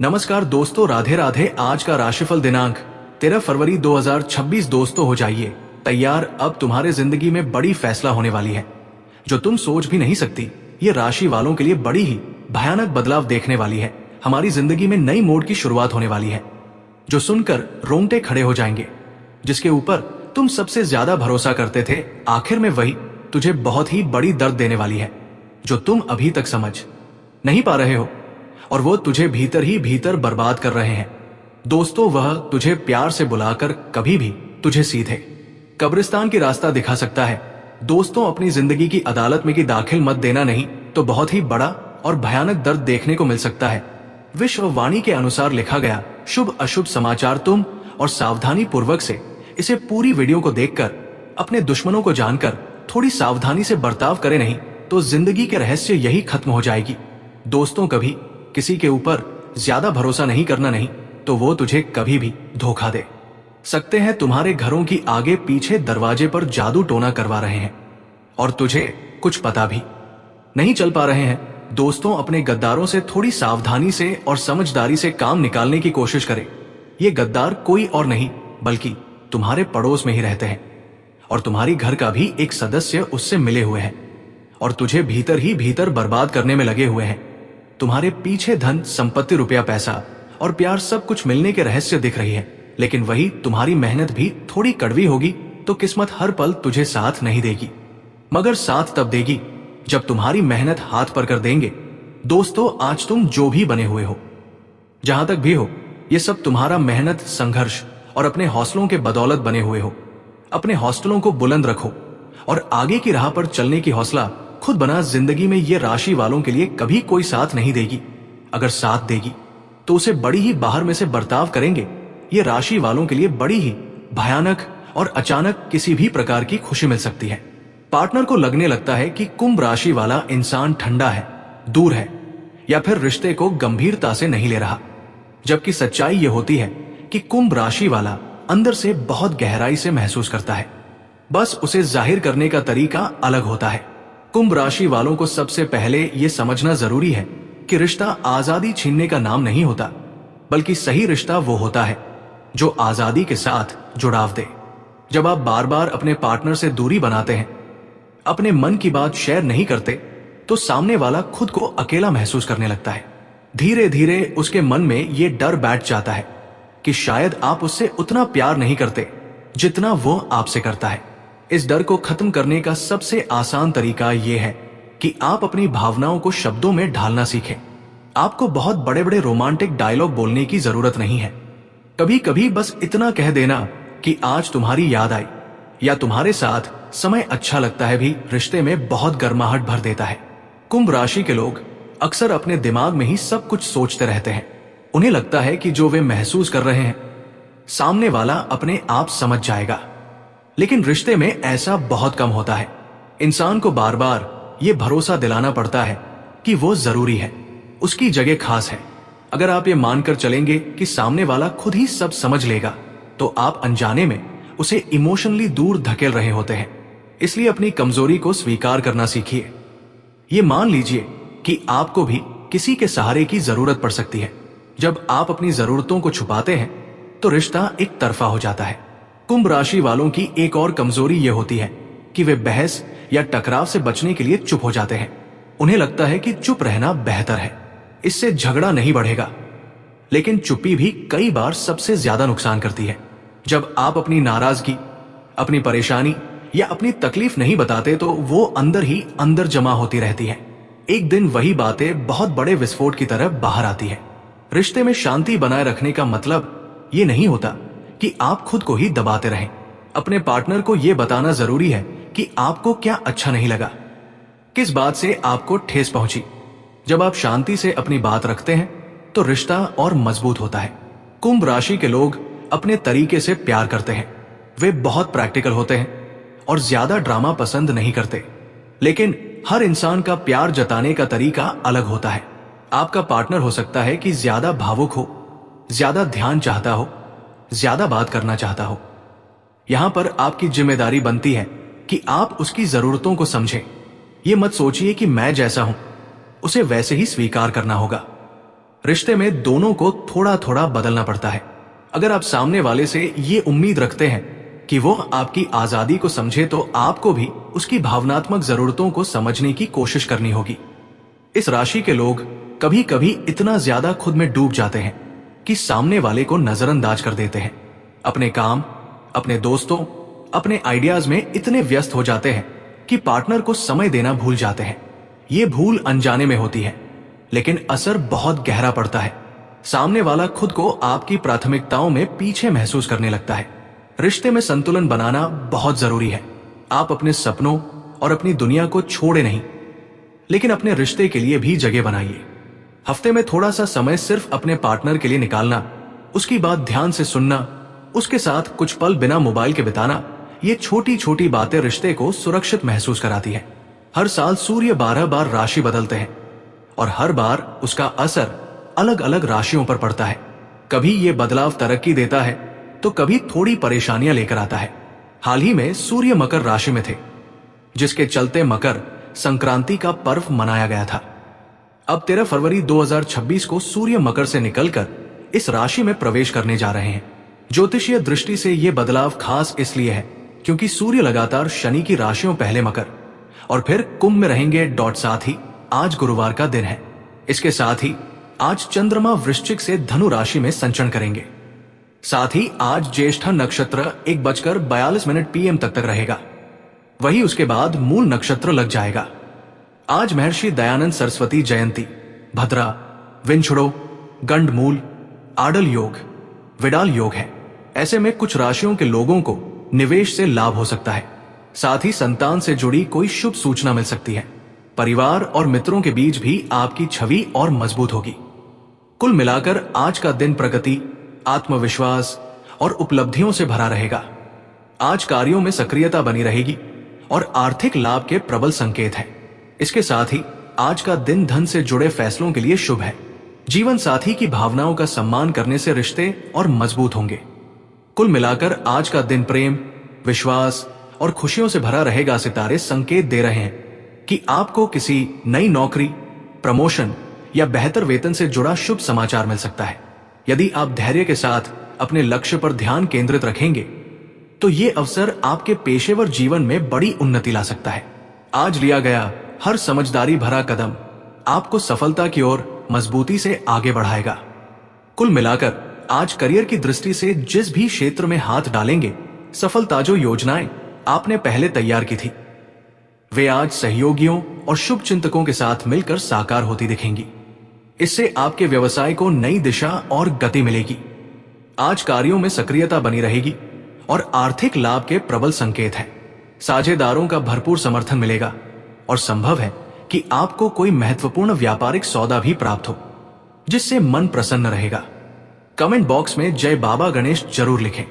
नमस्कार दोस्तों, राधे राधे। आज का राशिफल दिनांक 13 फरवरी 2026। दोस्तों हो जाइए तैयार, अब तुम्हारे जिंदगी में बड़ी फैसला होने वाली है जो तुम सोच भी नहीं सकती। ये राशि वालों के लिए बड़ी ही भयानक बदलाव देखने वाली है। हमारी जिंदगी में नई मोड़ की शुरुआत होने वाली है जो सुनकर रोंगटे खड़े हो जाएंगे। जिसके ऊपर तुम सबसे ज्यादा भरोसा करते थे, आखिर में वही तुझे बहुत ही बड़ी दर्द देने वाली है जो तुम अभी तक समझ नहीं पा रहे हो, और वो तुझे भीतर ही भीतर बर्बाद कर रहे हैं। दोस्तों, वह तुझे प्यार से बुलाकर कभी भी तुझे सीधे कब्रिस्तान की रास्ता दिखा सकता है। दोस्तों, अपनी जिंदगी की अदालत में की दाखिल मत देना, नहीं तो बहुत ही बड़ा और भयानक दर्द देखने को मिल सकता है। विश्ववाणी के अनुसार लिखा गया शुभ अशुभ समाचार तुम, और सावधानी पूर्वक से इसे पूरी वीडियो को देखकर अपने दुश्मनों को जानकर थोड़ी सावधानी से बर्ताव करे, नहीं तो जिंदगी के रहस्य यही खत्म हो जाएगी। दोस्तों, कभी किसी के ऊपर ज्यादा भरोसा नहीं करना, नहीं तो वो तुझे कभी भी धोखा दे सकते हैं। तुम्हारे घरों की आगे पीछे दरवाजे पर जादू टोना करवा रहे हैं और तुझे कुछ पता भी नहीं चल पा रहे हैं। दोस्तों, अपने गद्दारों से थोड़ी सावधानी से और समझदारी से काम निकालने की कोशिश करें। ये गद्दार कोई और नहीं बल्कि तुम्हारे पड़ोस में ही रहते हैं और तुम्हारी घर का भी एक सदस्य उससे मिले हुए हैं और तुझे भीतर ही भीतर बर्बाद करने में लगे हुए हैं। तुम्हारे पीछे धन, संपत्ति, रुपया, पैसा और प्यार सब कुछ मिलने के रहस्य दिख रही है, लेकिन वही तुम्हारी मेहनत भी थोड़ी कड़वी होगी तो किस्मत हर पल तुझे साथ नहीं देगी, मगर साथ तब देगी जब तुम्हारी मेहनत हाथ पर कर देंगे। दोस्तों, आज तुम जो भी बने हुए हो, जहां तक भी हो, ये सब तुम्हारा मेहनत, संघर्ष और अपने हौसलों के बदौलत बने हुए हो। अपने हौसलों को बुलंद रखो और आगे की राह पर चलने की हौसला खुद बना। जिंदगी में ये राशि वालों के लिए कभी कोई साथ नहीं देगी, अगर साथ देगी तो उसे बड़ी ही बाहर में से बर्ताव करेंगे। ये राशि वालों के लिए बड़ी ही भयानक और अचानक किसी भी प्रकार की खुशी मिल सकती है। पार्टनर को लगने लगता है कि कुंभ राशि वाला इंसान ठंडा है, दूर है, या फिर रिश्ते को गंभीरता से नहीं ले रहा, जबकि सच्चाई ये होती है कि कुंभ राशि वाला अंदर से बहुत गहराई से महसूस करता है, बस उसे जाहिर करने का तरीका अलग होता है। कुंभ राशि वालों को सबसे पहले यह समझना जरूरी है कि रिश्ता आजादी छीनने का नाम नहीं होता, बल्कि सही रिश्ता वो होता है जो आजादी के साथ जुड़ाव दे। जब आप बार बार अपने पार्टनर से दूरी बनाते हैं, अपने मन की बात शेयर नहीं करते, तो सामने वाला खुद को अकेला महसूस करने लगता है। धीरे धीरे उसके मन में ये डर बैठ जाता है कि शायद आप उससे उतना प्यार नहीं करते जितना वो आपसे करता है। इस डर को खत्म करने का सबसे आसान तरीका यह है कि आप अपनी भावनाओं को शब्दों में ढालना सीखें। आपको बहुत बड़े बड़े रोमांटिक डायलॉग बोलने की जरूरत नहीं है। कभी कभी बस इतना कह देना कि आज तुम्हारी याद आई या तुम्हारे साथ समय अच्छा लगता है भी रिश्ते में बहुत गर्माहट भर देता है। कुंभ राशि के लोग अक्सर अपने दिमाग में ही सब कुछ सोचते रहते हैं। उन्हें लगता है कि जो वे महसूस कर रहे हैं सामने वाला अपने आप समझ जाएगा, लेकिन रिश्ते में ऐसा बहुत कम होता है। इंसान को बार बार ये भरोसा दिलाना पड़ता है कि वो जरूरी है, उसकी जगह खास है। अगर आप ये मानकर चलेंगे कि सामने वाला खुद ही सब समझ लेगा, तो आप अनजाने में उसे इमोशनली दूर धकेल रहे होते हैं। इसलिए अपनी कमजोरी को स्वीकार करना सीखिए। ये मान लीजिए कि आपको भी किसी के सहारे की जरूरत पड़ सकती है। जब आप अपनी जरूरतों को छुपाते हैं तो रिश्ता एक तरफा हो जाता है। कुंभ राशि वालों की एक और कमजोरी यह होती है कि वे बहस या टकराव से बचने के लिए चुप हो जाते हैं। उन्हें लगता है कि चुप रहना बेहतर है, इससे झगड़ा नहीं बढ़ेगा। लेकिन चुप्पी भी कई बार सबसे ज्यादा नुकसान करती है। जब आप अपनी नाराजगी, अपनी परेशानी या अपनी तकलीफ नहीं बताते, तो वो अंदर ही अंदर जमा होती रहती है। एक दिन वही बातें बहुत बड़े विस्फोट की तरह बाहर आती है। रिश्ते में शांति बनाए रखने का मतलब ये नहीं होता कि आप खुद को ही दबाते रहें। अपने पार्टनर को यह बताना जरूरी है कि आपको क्या अच्छा नहीं लगा, किस बात से आपको ठेस पहुंची। जब आप शांति से अपनी बात रखते हैं तो रिश्ता और मजबूत होता है। कुंभ राशि के लोग अपने तरीके से प्यार करते हैं। वे बहुत प्रैक्टिकल होते हैं और ज्यादा ड्रामा पसंद नहीं करते, लेकिन हर इंसान का प्यार जताने का तरीका अलग होता है। आपका पार्टनर हो सकता है कि ज्यादा भावुक हो, ज्यादा ध्यान चाहता हो, ज्यादा बात करना चाहता हो। यहां पर आपकी जिम्मेदारी बनती है कि आप उसकी जरूरतों को समझें। ये मत सोचिए कि मैं जैसा हूं उसे वैसे ही स्वीकार करना होगा। रिश्ते में दोनों को थोड़ा थोड़ा बदलना पड़ता है। अगर आप सामने वाले से ये उम्मीद रखते हैं कि वो आपकी आजादी को समझे, तो आपको भी उसकी भावनात्मक जरूरतों को समझने की कोशिश करनी होगी। इस राशि के लोग कभी कभी इतना ज्यादा खुद में डूब जाते हैं कि सामने वाले को नजरअंदाज कर देते हैं। अपने काम, अपने दोस्तों, अपने आइडियाज में इतने व्यस्त हो जाते हैं कि पार्टनर को समय देना भूल जाते हैं। ये भूल अनजाने में होती है, लेकिन असर बहुत गहरा पड़ता है। सामने वाला खुद को आपकी प्राथमिकताओं में पीछे महसूस करने लगता है। रिश्ते में संतुलन बनाना बहुत जरूरी है। आप अपने सपनों और अपनी दुनिया को छोड़े नहीं, लेकिन अपने रिश्ते के लिए भी जगह बनाइए। हफ्ते में थोड़ा सा समय सिर्फ अपने पार्टनर के लिए निकालना, उसकी बात ध्यान से सुनना, उसके साथ कुछ पल बिना मोबाइल के बिताना, ये छोटी छोटी बातें रिश्ते को सुरक्षित महसूस कराती है। हर साल सूर्य 12 बार राशि बदलते हैं और हर बार उसका असर अलग अलग राशियों पर पड़ता है। कभी ये बदलाव तरक्की देता है तो कभी थोड़ी परेशानियां लेकर आता है। हाल ही में सूर्य मकर राशि में थे, जिसके चलते मकर संक्रांति का पर्व मनाया गया था। अब 13 फरवरी 2026 को सूर्य मकर से निकलकर इस राशि में प्रवेश करने जा रहे हैं। ज्योतिषीय दृष्टि से यह बदलाव खास इसलिए है क्योंकि सूर्य लगातार शनि की राशियों पहले मकर और फिर कुंभ में रहेंगे। साथ ही आज गुरुवार का दिन है। इसके साथ ही आज चंद्रमा वृश्चिक से धनु राशि में संचरण करेंगे। साथ ही आज ज्येष्ठा नक्षत्र 1:42 PM तक रहेगा। वही उसके बाद मूल नक्षत्र लग जाएगा। आज महर्षि दयानंद सरस्वती जयंती, भद्रा, विंछड़ो, गंडमूल, आडल योग, विडाल योग है। ऐसे में कुछ राशियों के लोगों को निवेश से लाभ हो सकता है। साथ ही संतान से जुड़ी कोई शुभ सूचना मिल सकती है। परिवार और मित्रों के बीच भी आपकी छवि और मजबूत होगी। कुल मिलाकर आज का दिन प्रगति, आत्मविश्वास और उपलब्धियों से भरा रहेगा। आज कार्यों में सक्रियता बनी रहेगी और आर्थिक लाभ के प्रबल संकेत हैं। इसके साथ ही आज का दिन धन से जुड़े फैसलों के लिए शुभ है। जीवन साथी की भावनाओं का सम्मान करने से रिश्ते और मजबूत होंगे। कुल मिलाकर आज का दिन प्रेम, विश्वास और खुशियों से भरा रहेगा। सितारे संकेत दे रहे हैं कि आपको किसी नई नौकरी, प्रमोशन या बेहतर वेतन से जुड़ा शुभ समाचार मिल सकता है। यदि आप धैर्य के साथ अपने लक्ष्य पर ध्यान केंद्रित रखेंगे तो ये अवसर आपके पेशेवर जीवन में बड़ी उन्नति ला सकता है। आज लिया गया हर समझदारी भरा कदम आपको सफलता की ओर मजबूती से आगे बढ़ाएगा। कुल मिलाकर आज करियर की दृष्टि से जिस भी क्षेत्र में हाथ डालेंगे, सफलता जो योजनाएं आपने पहले तैयार की थी, वे आज सहयोगियों और शुभ चिंतकों के साथ मिलकर साकार होती दिखेंगी। इससे आपके व्यवसाय को नई दिशा और गति मिलेगी। आज कार्यों में सक्रियता बनी रहेगी और आर्थिक लाभ के प्रबल संकेत हैं। साझेदारों का भरपूर समर्थन मिलेगा और संभव है कि आपको कोई महत्वपूर्ण व्यापारिक सौदा भी प्राप्त हो, जिससे मन प्रसन्न रहेगा। कमेंट बॉक्स में जय बाबा गणेश जरूर लिखें।